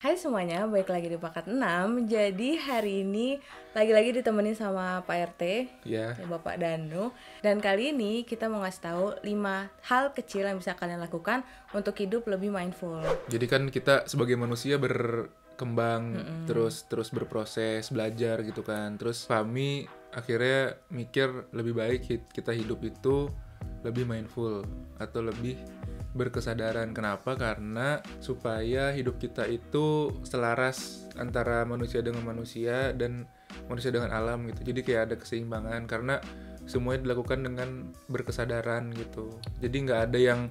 Hai semuanya, balik lagi di Pakat 6. Jadi hari ini lagi-lagi ditemenin sama Pak RT, Ya. Bapak Danu. Dan kali ini kita mau ngasih tahu 5 hal kecil yang bisa kalian lakukan untuk hidup lebih mindful. Jadi kan kita sebagai manusia berkembang, terus berproses, belajar gitu kan. Terus Fahmi akhirnya mikir lebih baik kita hidup itu lebih mindful atau lebih berkesadaran. Kenapa? Karena supaya hidup kita itu selaras antara manusia dengan manusia dan manusia dengan alam gitu. Jadi kayak ada keseimbangan karena semuanya dilakukan dengan berkesadaran gitu. Jadi nggak ada yang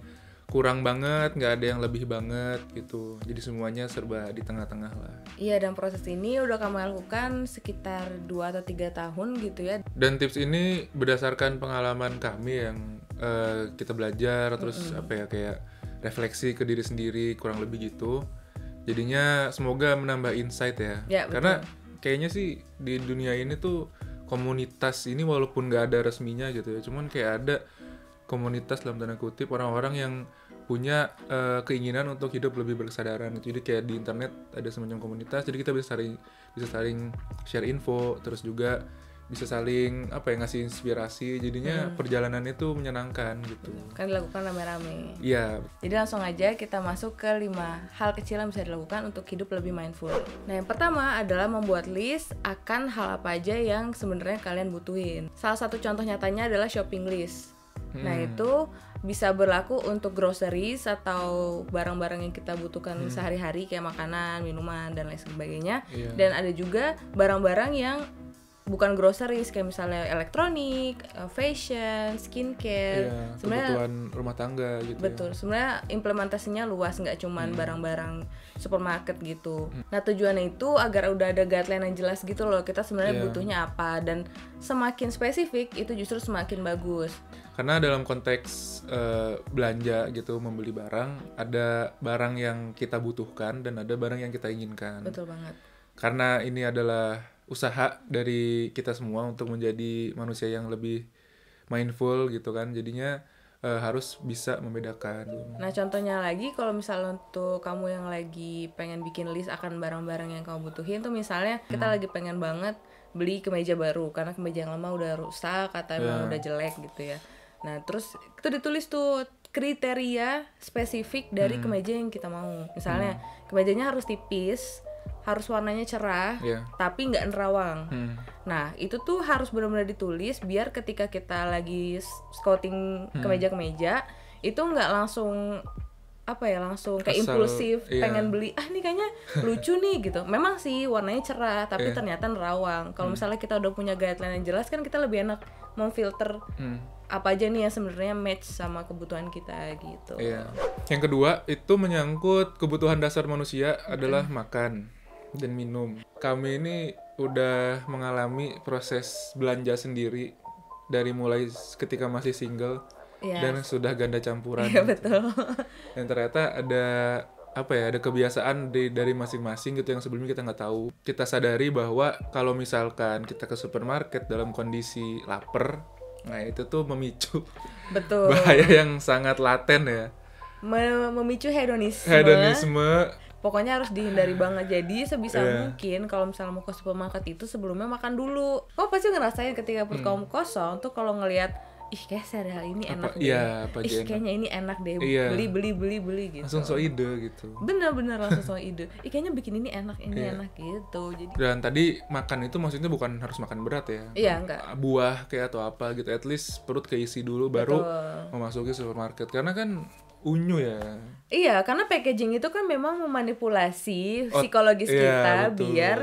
kurang banget, nggak ada yang lebih banget gitu. Jadi semuanya serba di tengah-tengah lah. Iya, dan proses ini udah kamu lakukan sekitar 2 atau 3 tahun gitu ya. Dan tips ini berdasarkan pengalaman kami yang kita belajar, terus apa ya, kayak refleksi ke diri sendiri, kurang lebih gitu. Jadinya semoga menambah insight ya. Ya, betul. Karena kayaknya sih di dunia ini tuh komunitas ini walaupun nggak ada resminya gitu ya, cuman kayak ada komunitas dalam tanda kutip orang-orang yang punya keinginan untuk hidup lebih berkesadaran gitu. Jadi kayak di internet ada semacam komunitas, jadi kita bisa saling share info, terus juga bisa saling ngasih inspirasi. Jadinya perjalanan itu menyenangkan gitu. Kan dilakukan rame-rame. Iya. Jadi langsung aja kita masuk ke 5 hal kecil yang bisa dilakukan untuk hidup lebih mindful. Nah, yang pertama adalah membuat list akan hal apa aja yang sebenarnya kalian butuhin. Salah satu contoh nyatanya adalah shopping list. Nah, itu bisa berlaku untuk groceries atau barang-barang yang kita butuhkan sehari-hari kayak makanan, minuman, dan lain sebagainya. Iya. Dan ada juga barang-barang yang bukan groceries kayak misalnya elektronik, fashion, skincare. Iya, Sebenarnya kebutuhan rumah tangga gitu. betul, sebenarnya implementasinya luas, nggak cuman barang-barang supermarket gitu. Nah, tujuannya itu agar udah ada guideline yang jelas gitu loh, kita sebenarnya Iya. butuhnya apa, dan semakin spesifik itu justru semakin bagus. Karena dalam konteks belanja gitu, membeli barang, ada barang yang kita butuhkan dan ada barang yang kita inginkan. Betul banget. Karena ini adalah usaha dari kita semua untuk menjadi manusia yang lebih mindful gitu kan, jadinya harus bisa membedakan. Nah, contohnya lagi kalau misalnya untuk kamu yang lagi pengen bikin list akan barang-barang yang kamu butuhin tuh, misalnya kita lagi pengen banget beli kemeja baru karena kemeja yang lama udah rusak atau emang udah jelek gitu ya. Nah, terus itu ditulis tuh kriteria spesifik dari kemeja yang kita mau. Misalnya kemejanya harus tipis, harus warnanya cerah, Iya. tapi nggak nerawang. Nah, itu tuh harus benar-benar ditulis biar ketika kita lagi scouting kemeja-kemeja itu nggak langsung langsung kayak Asal, impulsif iya. pengen beli, ini kayaknya lucu nih gitu. Memang sih warnanya cerah tapi Iya. ternyata nerawang. Kalau misalnya kita udah punya guideline yang jelas kan kita lebih enak memfilter apa aja nih yang sebenarnya match sama kebutuhan kita gitu. Iya. Yang kedua itu menyangkut kebutuhan dasar manusia adalah makan dan minum. Kami ini udah mengalami proses belanja sendiri dari mulai ketika masih single Iya. dan sudah ganda campuran. Iya, betul. Dan ternyata ada ada kebiasaan dari masing-masing gitu yang sebelumnya kita nggak tahu. Kita sadari bahwa kalau misalkan kita ke supermarket dalam kondisi lapar, nah itu tuh memicu Betul. bahaya yang sangat laten ya. Memicu hedonisme. Hedonisme. Pokoknya harus dihindari banget. Jadi sebisa Iya. mungkin kalau misalnya mau ke supermarket itu sebelumnya makan dulu. Kau pasti ngerasain ketika perut kamu kosong tuh kalau ngelihat, ih kayak cereal ini enak deh. iya, apa aja Ih enak. kayaknya ini enak deh. Iya. Beli gitu. Langsung so ide gitu. Bener-bener langsung ide. Ih kayaknya bikin ini enak Iya. gitu. Jadi Dan tadi makan itu maksudnya bukan harus makan berat ya. iya, enggak. Buah kayak atau apa gitu, at least perut keisi dulu baru Betul. memasuki supermarket. Karena kan unyu ya. Iya, karena packaging itu kan memang memanipulasi Oh, psikologis iya, kita betul. biar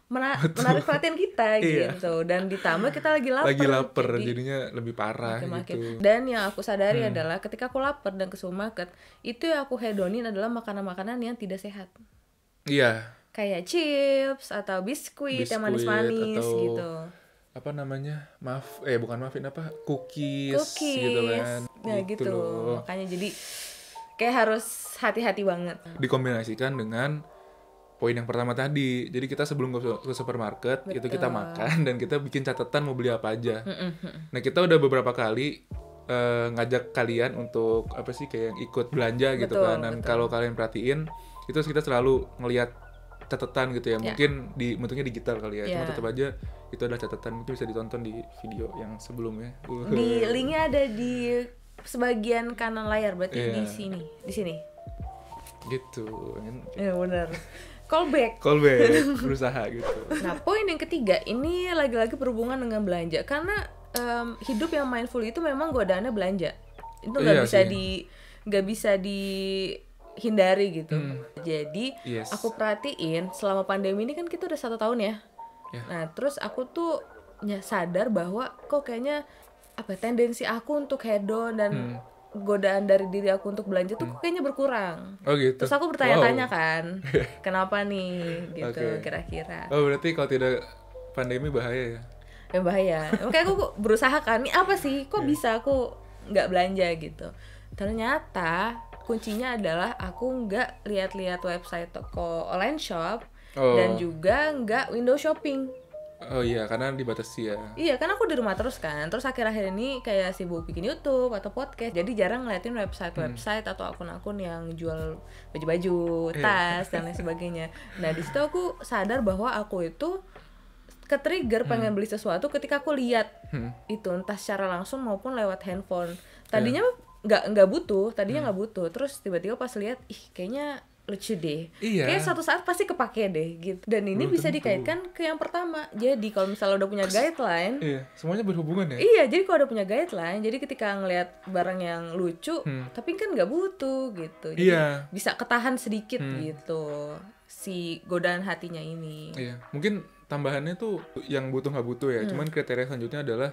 menarik perhatian kita Iya. gitu. Dan ditambah kita lagi lapar. Lagi lapar, jadi jadinya lebih parah makin. gitu. Dan yang aku sadari adalah ketika aku lapar dan ke supermarket, itu yang aku hedonin adalah makanan-makanan yang tidak sehat. Iya, Kayak chips atau biskuit yang manis-manis atau gitu. apa namanya? Bukan muffin, cookies gitu kan. Nah gitu. loh. Makanya jadi kayak harus hati-hati banget. Dikombinasikan dengan poin yang pertama tadi. Jadi kita sebelum ke supermarket itu kita makan dan kita bikin catatan mau beli apa aja. Nah, kita udah beberapa kali ngajak kalian untuk kayak ikut belanja gitu Betul, kan. Dan kalau kalian perhatiin itu kita selalu ngelihat catatan gitu ya. Mungkin di bentuknya digital kali ya. Cuma tetap aja itu adalah catatan, itu bisa ditonton di video yang sebelumnya. Di linknya ada di sebagian kanan layar, berarti di sini. Gitu. Ya benar. Callback Berusaha gitu. Nah, poin yang ketiga ini lagi-lagi berhubungan dengan belanja, karena hidup yang mindful itu memang godaannya belanja. Itu nggak bisa dihindari gitu. Jadi aku perhatiin selama pandemi ini kan kita udah 1 tahun ya. Nah, terus aku tuh sadar bahwa kok kayaknya tendensi aku untuk hedon dan godaan dari diri aku untuk belanja tuh kayaknya berkurang. Oh gitu. Terus aku bertanya-tanya kan, kenapa nih gitu kira-kira. Oh berarti kalau tidak pandemi bahaya ya? Ya bahaya. Makanya aku berusaha kan, ini apa sih? Kok bisa aku nggak belanja gitu? Ternyata kuncinya adalah aku nggak lihat-lihat website toko online shop dan juga nggak window shopping. Oh iya, karena dibatasi ya. Iya, karena aku di rumah terus kan. Terus akhir-akhir ini kayak sibuk bikin YouTube atau podcast. Jadi jarang ngeliatin website atau akun-akun yang jual baju-baju, tas dan lain sebagainya. Nah, di situ aku sadar bahwa aku itu ke-trigger pengen beli sesuatu ketika aku lihat itu, entah secara langsung maupun lewat handphone. Tadinya nggak butuh, terus tiba-tiba pas lihat, kayaknya lucu deh. Kayak suatu saat pasti kepake deh gitu. Dan ini bisa dikaitkan ke yang pertama. Jadi kalau misalnya udah punya guideline, semuanya berhubungan ya. Iya, jadi kalau udah punya guideline, jadi ketika ngelihat barang yang lucu, tapi kan nggak butuh gitu. Jadi bisa ketahan sedikit gitu si godaan hatinya ini. Iya, mungkin tambahannya tuh yang butuh nggak butuh ya. Cuman kriteria selanjutnya adalah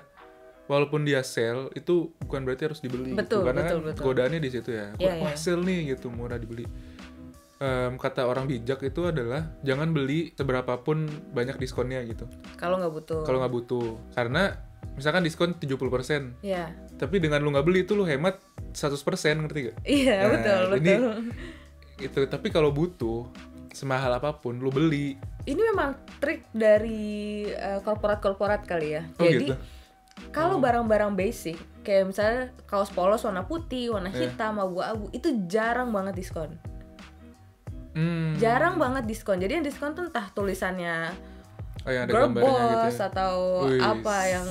walaupun dia sale itu bukan berarti harus dibeli. Betul, gitu. Karena betul. godaannya di situ ya. Wah, sale nih gitu, murah dibeli. Kata orang bijak itu adalah jangan beli seberapapun banyak diskonnya gitu. Kalau nggak butuh. Karena misalkan diskon 70%. Iya. Tapi dengan lu nggak beli itu lu hemat 100%, ngerti gak? Iya, betul. Ini itu, tapi kalau butuh semahal apapun lu beli. Ini memang trik dari korporat kali ya. Jadi gitu? Kalau barang-barang basic kayak misalnya kaos polos warna putih, warna hitam, abu-abu, itu jarang banget diskon. Jarang banget diskon. Jadi yang diskon tuh entah tulisannya girl boss gitu ya? Atau apa yang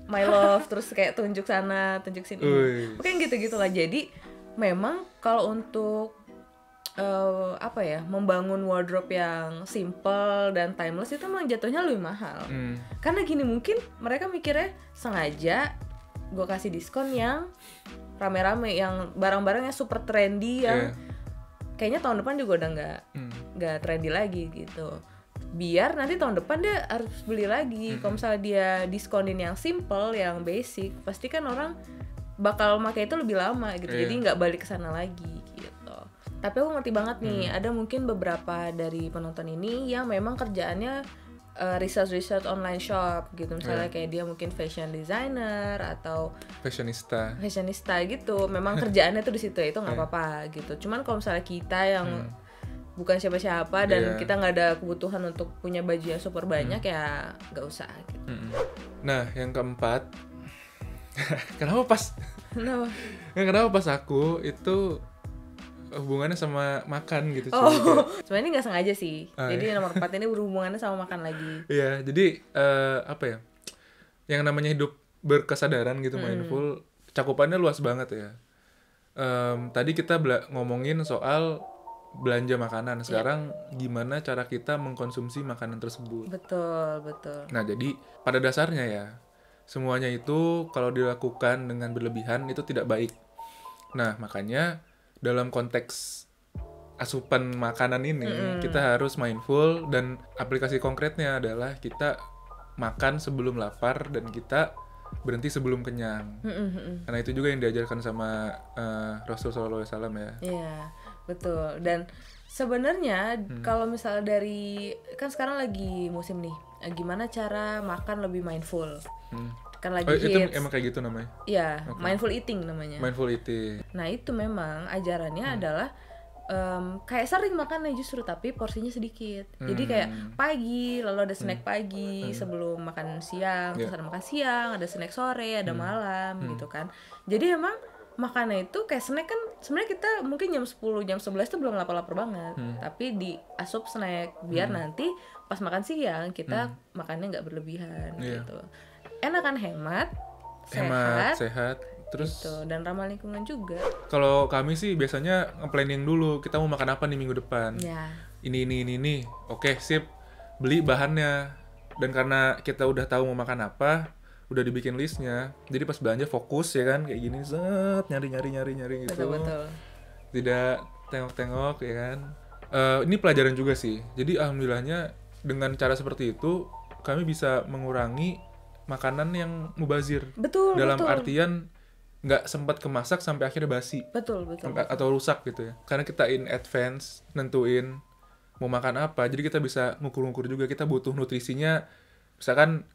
my love terus kayak tunjuk sana, tunjuk sini. Mungkin gitu-gitu lah. Jadi memang kalau untuk membangun wardrobe yang simple dan timeless itu memang jatuhnya lebih mahal. Karena gini, mungkin mereka mikirnya sengaja gue kasih diskon yang rame-rame, yang barang-barang yang super trendy, yang kayaknya tahun depan juga udah nggak trendy lagi gitu. Biar nanti tahun depan dia harus beli lagi. Kalau misalnya dia diskonin yang simple, yang basic, pasti kan orang bakal pakai itu lebih lama gitu. Jadi nggak balik ke sana lagi gitu. Tapi aku ngerti banget nih, ada mungkin beberapa dari penonton ini yang memang kerjaannya research online shop gitu, misalnya kayak dia mungkin fashion designer atau fashionista gitu. Memang kerjaannya tuh di situ, itu nggak apa-apa gitu. Cuman kalau misalnya kita yang bukan siapa-siapa dan kita nggak ada kebutuhan untuk punya baju yang super banyak, ya nggak usah gitu. Nah, yang keempat, kenapa pas aku itu hubungannya sama makan gitu. Sebenarnya nggak sengaja sih. Jadi nomor 4 ini berhubungannya sama makan lagi. Iya, jadi yang namanya hidup berkesadaran gitu, mindful, cakupannya luas banget ya. Tadi kita ngomongin soal belanja makanan. Sekarang gimana cara kita mengkonsumsi makanan tersebut. Betul. Nah, jadi pada dasarnya ya, semuanya itu kalau dilakukan dengan berlebihan itu tidak baik. Nah, makanya dalam konteks asupan makanan ini kita harus mindful, dan aplikasi konkretnya adalah kita makan sebelum lapar dan kita berhenti sebelum kenyang. Karena itu juga yang diajarkan sama Rasul SAW ya. Iya, betul. Dan sebenarnya kalau misalnya kan sekarang lagi musim nih, gimana cara makan lebih mindful? Kan lagi hits. Itu emang kayak gitu namanya? Iya, mindful eating namanya. Mindful eating. Nah itu memang ajarannya adalah kayak sering makan justru, tapi porsinya sedikit. Jadi kayak pagi, lalu ada snack pagi sebelum makan siang, terus ada makan siang, ada snack sore, ada malam gitu kan. Jadi emang makannya itu kayak snack kan sebenarnya kita mungkin jam 10 jam 11 tuh belum lapar-lapar banget, tapi di asup snack biar nanti pas makan siang kita makannya nggak berlebihan gitu. Enak kan, hemat, sehat terus gitu, dan ramah lingkungan juga. kalau kami sih biasanya nge-planning dulu kita mau makan apa nih minggu depan. Ya. Ini. Oke, sip. Beli bahannya. Dan karena kita udah tahu mau makan apa, udah dibikin listnya. Jadi pas belanja fokus ya kan, kayak gini, set, nyari gitu. Betul. Tidak tengok-tengok ya kan. Ini pelajaran juga sih. Jadi alhamdulillahnya dengan cara seperti itu kami bisa mengurangi makanan yang mubazir. Betul. Dalam artian nggak sempat kemasak sampai akhirnya basi. Betul. Atau rusak gitu ya. Karena kita in advance nentuin mau makan apa, jadi kita bisa ngukur-ngukur juga kita butuh nutrisinya. Misalkan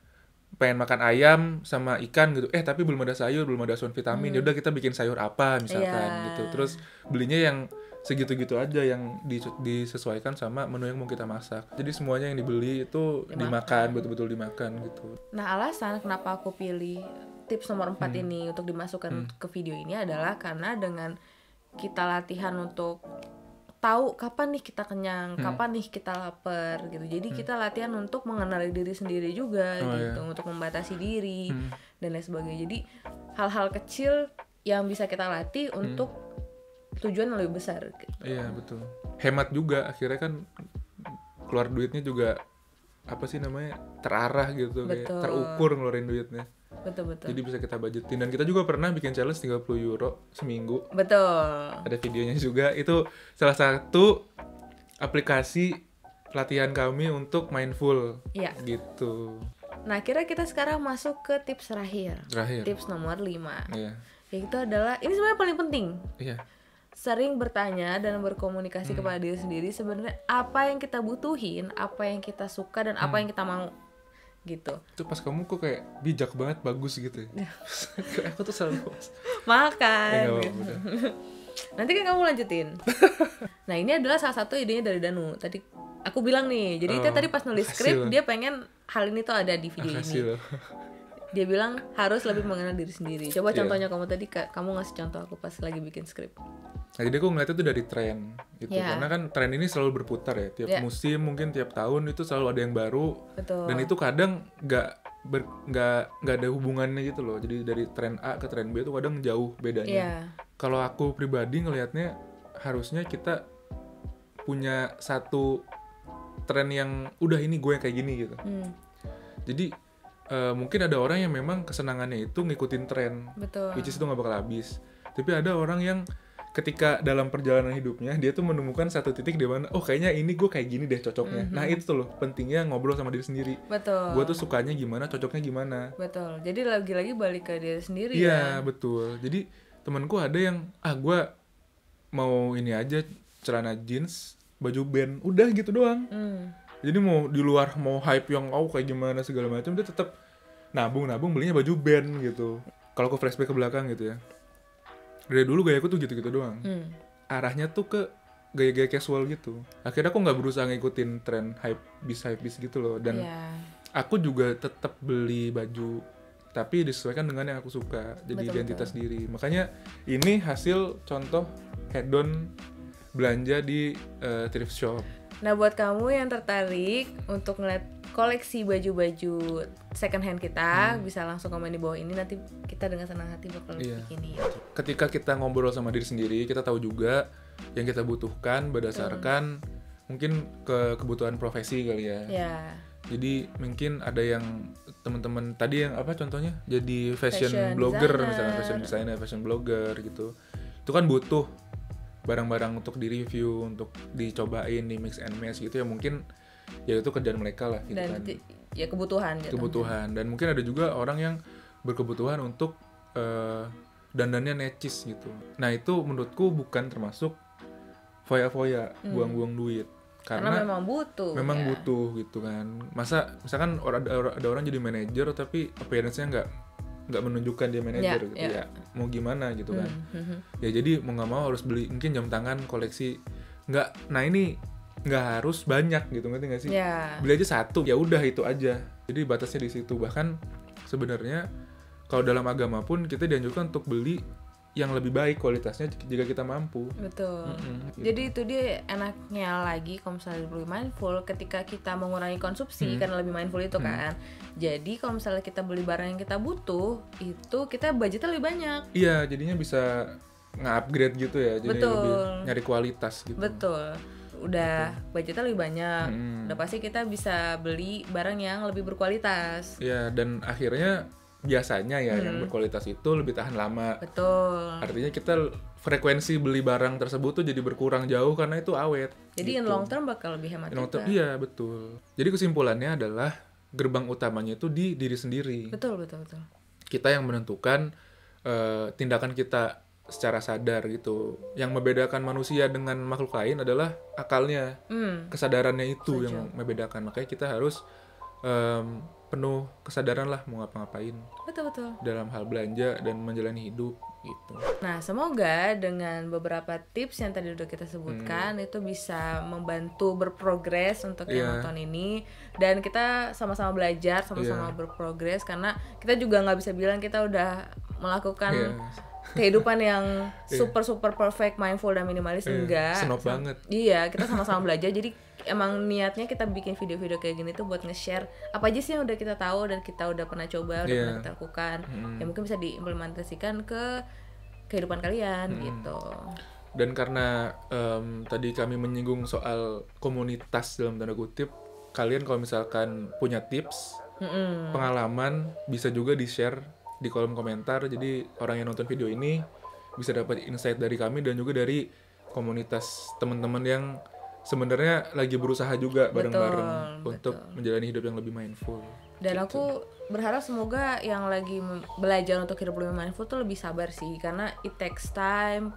pengen makan ayam sama ikan gitu, tapi belum ada sayur, belum ada asupan vitamin, ya udah kita bikin sayur apa misalkan gitu. Terus belinya yang segitu-gitu aja yang disesuaikan sama menu yang mau kita masak. Jadi semuanya yang dibeli itu dimakan, betul-betul dimakan gitu. Nah, alasan kenapa aku pilih tips nomor 4 ini untuk dimasukkan ke video ini adalah karena dengan kita latihan untuk tahu kapan nih kita kenyang, kapan nih kita lapar gitu. Jadi kita latihan untuk mengenali diri sendiri juga gitu, untuk membatasi diri dan lain sebagainya. Jadi hal-hal kecil yang bisa kita latih untuk tujuan yang lebih besar gitu. Iya, betul. Hemat juga, akhirnya kan keluar duitnya juga apa sih namanya? Terarah gitu, kayak terukur ngeluarin duitnya. Betul. Jadi bisa kita budgetin. Dan kita juga pernah bikin challenge 30 euro seminggu. Betul. Ada videonya juga. Itu salah satu aplikasi latihan kami untuk mindful. Iya. Gitu. Nah, kira kita sekarang masuk ke tips terakhir. Tips nomor 5. Iya. Yaitu adalah, ini sebenarnya paling penting. Iya. Sering bertanya dan berkomunikasi kepada diri sendiri sebenarnya apa yang kita butuhin, apa yang kita suka, dan apa yang kita mau. Gitu. Itu pas kamu kok kayak bijak banget, bagus gitu. Aku tuh selalu makan gitu. Nanti kan kamu lanjutin. Nah, ini adalah salah satu idenya dari Danu. Tadi aku bilang nih, jadi dia tadi pas nulis skrip dia pengen hal ini tuh ada di video ini. Dia bilang harus lebih mengenal diri sendiri. Coba contohnya kamu tadi, kamu ngasih contoh aku pas lagi bikin skrip. Nah, jadi aku ngeliatnya tuh dari tren gitu. Karena kan tren ini selalu berputar ya. Tiap musim, mungkin tiap tahun itu selalu ada yang baru. Betul. Dan itu kadang nggak ada hubungannya gitu loh. Jadi dari tren A ke tren B itu kadang jauh bedanya. Kalau aku pribadi ngelihatnya harusnya kita punya satu tren yang udah ini gue kayak gini gitu. Jadi mungkin ada orang yang memang kesenangannya itu ngikutin tren. Betul. Which is itu nggak bakal habis. Tapi ada orang yang ketika dalam perjalanan hidupnya dia tuh menemukan satu titik di mana kayaknya ini gue kayak gini deh cocoknya. Nah itu tuh loh pentingnya ngobrol sama diri sendiri. Betul. Gue tuh sukanya gimana, cocoknya gimana. Betul. Jadi lagi-lagi balik ke diri sendiri. Iya betul. Jadi temanku ada yang gue mau ini aja celana jeans, baju band, udah gitu doang. Jadi mau di luar mau hype yang kayak gimana segala macam dia tetap nabung belinya baju band gitu. Kalau aku flashback ke belakang gitu ya. Dari dulu gayaku tuh gitu-gitu doang. Arahnya tuh ke gaya-gaya casual gitu. Akhirnya aku nggak berusaha ngikutin tren hype bis gitu loh. Dan aku juga tetap beli baju, tapi disesuaikan dengan yang aku suka. Jadi identitas diri. Makanya ini hasil contoh hedon belanja di thrift shop. Nah, buat kamu yang tertarik untuk ngeliat koleksi baju-baju second hand kita, bisa langsung komen di bawah ini, nanti kita dengan senang hati bakal bikin ini. Ketika kita ngobrol sama diri sendiri, kita tahu juga yang kita butuhkan berdasarkan mungkin kebutuhan profesi kali ya. Jadi mungkin ada yang teman-teman tadi yang apa contohnya? Jadi fashion blogger misalkan, fashion designer, fashion blogger gitu. Itu kan butuh barang-barang untuk di-review, untuk dicobain, di mix and match gitu ya, mungkin ya itu kerjaan mereka lah gitu. Dan kan ya kebutuhan. Dan mungkin ada juga orang yang berkebutuhan untuk dandannya necis gitu. Nah itu menurutku bukan termasuk foya-foya, buang-buang duit. Karena memang butuh gitu kan. Misalkan ada orang jadi manajer tapi appearance-nya nggak menunjukkan dia manajer gitu ya. Mau gimana gitu kan. Ya jadi mau nggak mau harus beli mungkin jam tangan koleksi ini nggak harus banyak gitu, ngerti nggak sih? Beli aja satu ya udah itu aja. Jadi batasnya di situ. Bahkan sebenarnya kalau dalam agama pun kita dianjurkan untuk beli yang lebih baik kualitasnya jika kita mampu. Betul. Gitu. Jadi itu dia enaknya lagi kalau misalnya lebih mindful ketika kita mengurangi konsumsi karena lebih mindful itu kan. Jadi kalau misalnya kita beli barang yang kita butuh, itu kita budgetnya lebih banyak. Iya, jadinya bisa nge-upgrade gitu ya, jadi Betul. lebih nyari kualitas gitu. Betul. Udah budgetnya lebih banyak. Udah pasti kita bisa beli barang yang lebih berkualitas. Iya, dan akhirnya biasanya ya yang berkualitas itu lebih tahan lama. Betul. Artinya kita frekuensi beli barang tersebut tuh jadi berkurang jauh karena itu awet. Jadi in long term bakal lebih hemat juga. Iya, betul. Jadi kesimpulannya adalah gerbang utamanya itu di diri sendiri. Betul, betul, betul. Kita yang menentukan tindakan kita secara sadar gitu. Yang membedakan manusia dengan makhluk lain adalah akalnya, kesadarannya itu yang membedakan. Makanya kita harus penuh kesadaran lah mau ngapa-ngapain. Betul, betul. Dalam hal belanja dan menjalani hidup gitu. Nah, semoga dengan beberapa tips yang tadi udah kita sebutkan itu bisa membantu berprogres untuk yang nonton ini, dan kita sama-sama belajar, sama-sama berprogres, karena kita juga nggak bisa bilang kita udah melakukan kehidupan yang super perfect, mindful dan minimalis. Enggak. Senop banget. Iya, kita sama-sama belajar. Jadi emang niatnya kita bikin video-video kayak gini tuh buat nge-share apa aja sih yang udah kita tahu dan kita udah pernah coba, udah pernah kita lakukan, yang mungkin bisa diimplementasikan ke kehidupan kalian gitu. Dan karena tadi kami menyinggung soal komunitas dalam tanda kutip, kalian kalau misalkan punya tips, pengalaman, bisa juga di-share di kolom komentar. Jadi orang yang nonton video ini bisa dapat insight dari kami dan juga dari komunitas teman-teman yang sebenarnya lagi berusaha juga bareng-bareng untuk menjalani hidup yang lebih mindful. Dan aku berharap semoga yang lagi belajar untuk hidup lebih mindful tuh lebih sabar sih, karena it takes time.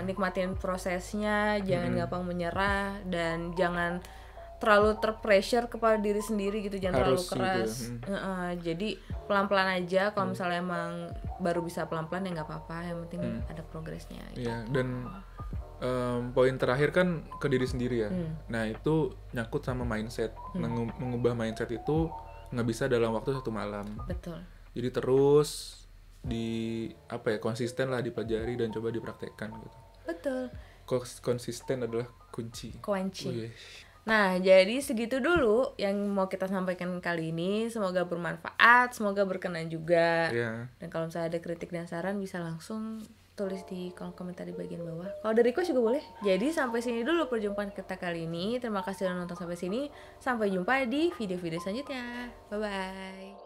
Nikmatin prosesnya, jangan gampang menyerah, dan jangan terlalu terpressure kepada diri sendiri gitu, jangan terlalu keras. Jadi pelan-pelan aja. Kalau misalnya emang baru bisa pelan-pelan ya nggak apa-apa, yang penting ada progresnya. Iya, dan poin terakhir kan ke diri sendiri ya. Nah itu nyangkut sama mindset. Mengubah mindset itu nggak bisa dalam waktu 1 malam. Betul. Jadi terus konsisten lah dipelajari dan coba dipraktekkan gitu. Betul. Konsisten adalah kunci. Nah, jadi segitu dulu yang mau kita sampaikan kali ini. Semoga bermanfaat, semoga berkenan juga. Dan kalau misalnya ada kritik dan saran bisa langsung tulis di kolom komentar di bagian bawah. Kalau ada request juga boleh. Jadi sampai sini dulu perjumpaan kita kali ini. Terima kasih sudah nonton sampai sini. Sampai jumpa di video-video selanjutnya. Bye-bye.